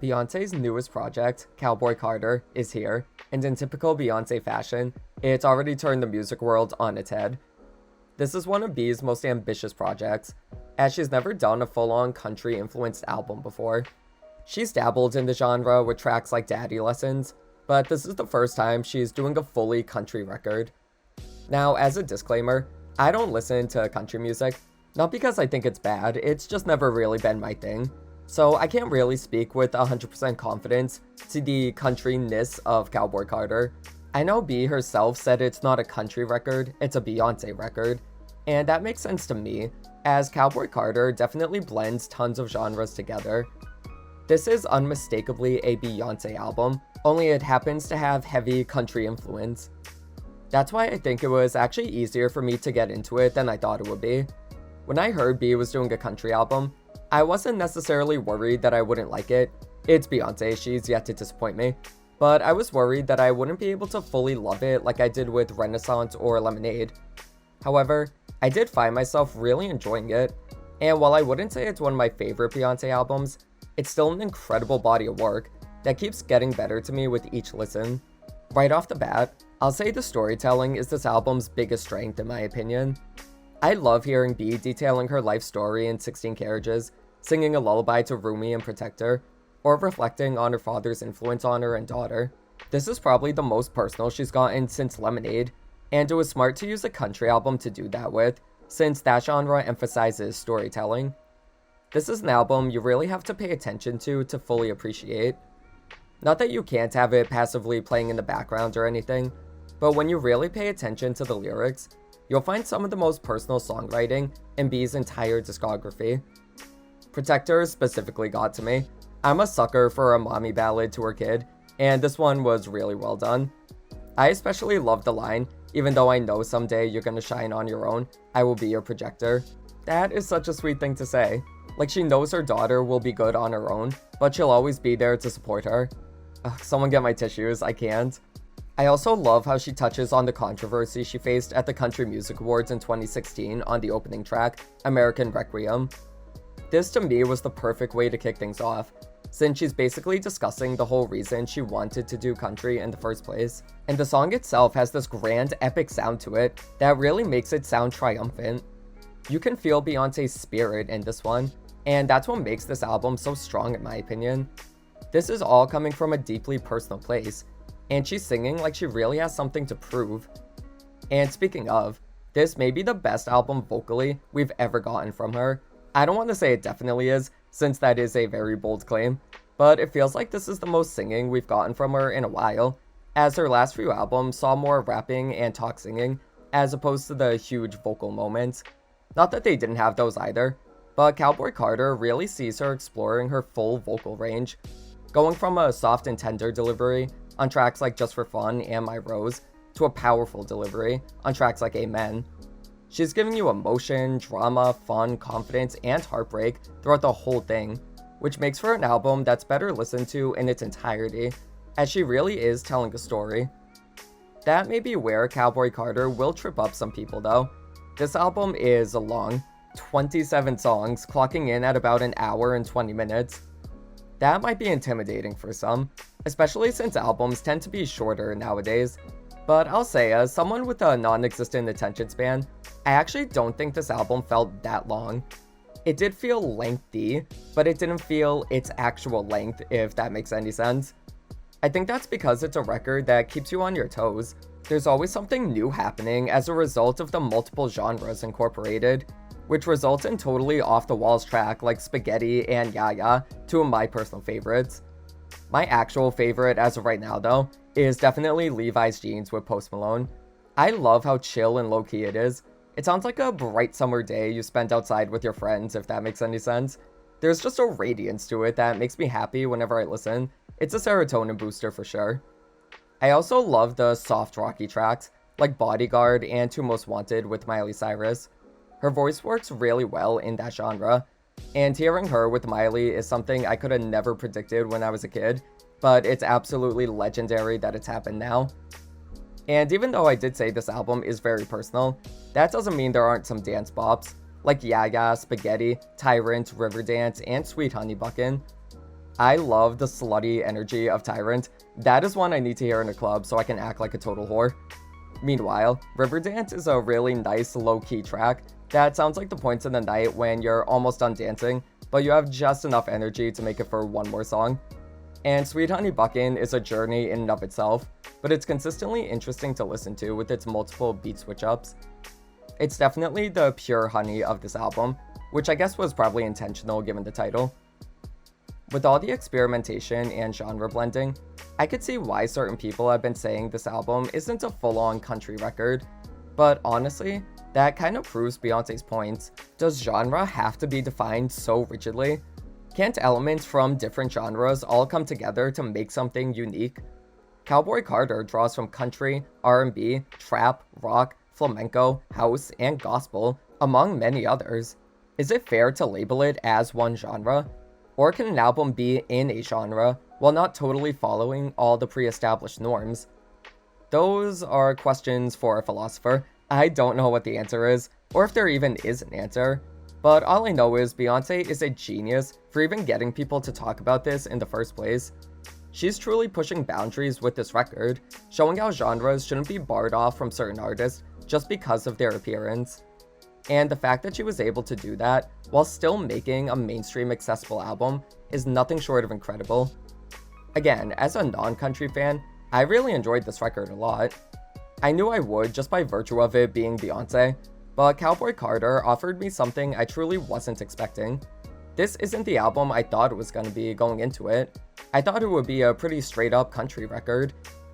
Beyonce's newest project, Cowboy Carter, is here, and in typical Beyonce fashion, it's already turned the music world on its head. This is one of B's most ambitious projects, as she's never done a full-on country-influenced album before. She's dabbled in the genre with tracks like Daddy Lessons, but this is the first time she's doing a fully country record. Now, as a disclaimer, I don't listen to country music, not because I think it's bad, it's just never really been my thing. So I can't really speak with 100% confidence to the countryness of Cowboy Carter. I know B herself said it's not a country record, it's a Beyonce record, and that makes sense to me, as Cowboy Carter definitely blends tons of genres together. This is unmistakably a Beyonce album, only it happens to have heavy country influence. That's why I think it was actually easier for me to get into it than I thought it would be. When I heard B was doing a country album, I wasn't necessarily worried that I wouldn't like it. It's Beyonce, she's yet to disappoint me. But I was worried that I wouldn't be able to fully love it like I did with Renaissance or Lemonade. However, I did find myself really enjoying it, and while I wouldn't say it's one of my favorite Beyonce albums, it's still an incredible body of work that keeps getting better to me with each listen. Right off the bat, I'll say the storytelling is this album's biggest strength in my opinion. I love hearing B detailing her life story in 16 Carriages, singing a lullaby to Rumi and Protector, or reflecting on her father's influence on her and daughter. This is probably the most personal she's gotten since Lemonade, and it was smart to use a country album to do that with, since that genre emphasizes storytelling. This is an album you really have to pay attention to fully appreciate. Not that you can't have it passively playing in the background or anything, but when you really pay attention to the lyrics, you'll find some of the most personal songwriting in B's entire discography. Protector specifically got to me. I'm a sucker for a mommy ballad to her kid, and this one was really well done. I especially love the line, "Even though I know someday you're gonna shine on your own, I will be your projector." That is such a sweet thing to say. Like she knows her daughter will be good on her own, but she'll always be there to support her. Ugh, someone get my tissues, I can't. I also love how she touches on the controversy she faced at the Country Music Awards in 2016 on the opening track, American Requiem. This to me was the perfect way to kick things off, since she's basically discussing the whole reason she wanted to do country in the first place. And the song itself has this grand epic sound to it that really makes it sound triumphant. You can feel Beyonce's spirit in this one, and that's what makes this album so strong in my opinion. This is all coming from a deeply personal place, and she's singing like she really has something to prove. And speaking of, this may be the best album vocally we've ever gotten from her. I don't want to say it definitely is, since that is a very bold claim, but it feels like this is the most singing we've gotten from her in a while, as her last few albums saw more rapping and talk singing, as opposed to the huge vocal moments. Not that they didn't have those either, but Cowboy Carter really sees her exploring her full vocal range, going from a soft and tender delivery on tracks like Just for Fun and My Rose, to a powerful delivery on tracks like Amen. She's giving you emotion, drama, fun, confidence, and heartbreak throughout the whole thing, which makes for an album that's better listened to in its entirety, as she really is telling a story. That may be where Cowboy Carter will trip up some people though. This album is long, 27 songs, clocking in at about an hour and 20 minutes. That might be intimidating for some, especially since albums tend to be shorter nowadays. But I'll say, as someone with a non-existent attention span, I actually don't think this album felt that long. It did feel lengthy, but it didn't feel its actual length, if that makes any sense. I think that's because it's a record that keeps you on your toes. There's always something new happening as a result of the multiple genres incorporated, which results in totally off-the-walls track like Spaghetti and Yee-haw, two of my personal favorites. My actual favorite as of right now though, is definitely Levi's Jeans with Post Malone. I love how chill and low-key it is. It sounds like a bright summer day you spent outside with your friends, if that makes any sense. There's just a radiance to it that makes me happy whenever I listen. It's a serotonin booster for sure. I also love the soft rocky tracks, like Bodyguard and Two Most Wanted with Miley Cyrus. Her voice works really well in that genre, and hearing her with Miley is something I could have never predicted when I was a kid, but it's absolutely legendary that it's happened now. And even though I did say this album is very personal, that doesn't mean there aren't some dance bops, like Yee-haw, Spaghetti, Tyrant, Riverdance, and Sweet Honey Buckin'. I love the slutty energy of Tyrant. That is one I need to hear in a club so I can act like a total whore. Meanwhile, Riverdance is a really nice low-key track that sounds like the points in the night when you're almost done dancing, but you have just enough energy to make it for one more song. And Sweet Honey Buckin' is a journey in and of itself, but it's consistently interesting to listen to with its multiple beat switch-ups. It's definitely the pure honey of this album, which I guess was probably intentional given the title. With all the experimentation and genre blending, I could see why certain people have been saying this album isn't a full-on country record, but honestly, that kind of proves Beyonce's points. Does genre have to be defined so rigidly? Can't elements from different genres all come together to make something unique? Cowboy Carter draws from country, R&B, trap, rock, flamenco, house, and gospel, among many others. Is it fair to label it as one genre? Or can an album be in a genre while not totally following all the pre-established norms? Those are questions for a philosopher. I don't know what the answer is, or if there even is an answer, but all I know is Beyonce is a genius for even getting people to talk about this in the first place. She's truly pushing boundaries with this record, showing how genres shouldn't be barred off from certain artists just because of their appearance. And the fact that she was able to do that while still making a mainstream accessible album is nothing short of incredible. Again, as a non-country fan, I really enjoyed this record a lot. I knew I would just by virtue of it being Beyonce, but Cowboy Carter offered me something I truly wasn't expecting. This isn't the album I thought it was going to be going into it. I thought it would be a pretty straight up country record,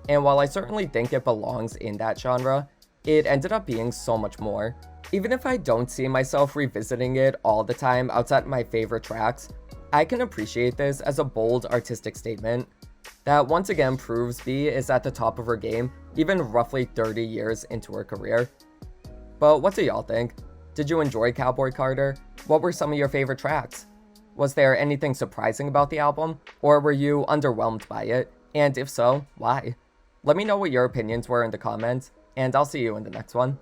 and while I certainly think it belongs in that genre, it ended up being so much more. Even if I don't see myself revisiting it all the time outside my favorite tracks, I can appreciate this as a bold artistic statement that once again proves B is at the top of her game, even roughly 30 years into her career. But what do y'all think? Did you enjoy Cowboy Carter? What were some of your favorite tracks? Was there anything surprising about the album, or were you underwhelmed by it? And if so, why? Let me know what your opinions were in the comments, and I'll see you in the next one.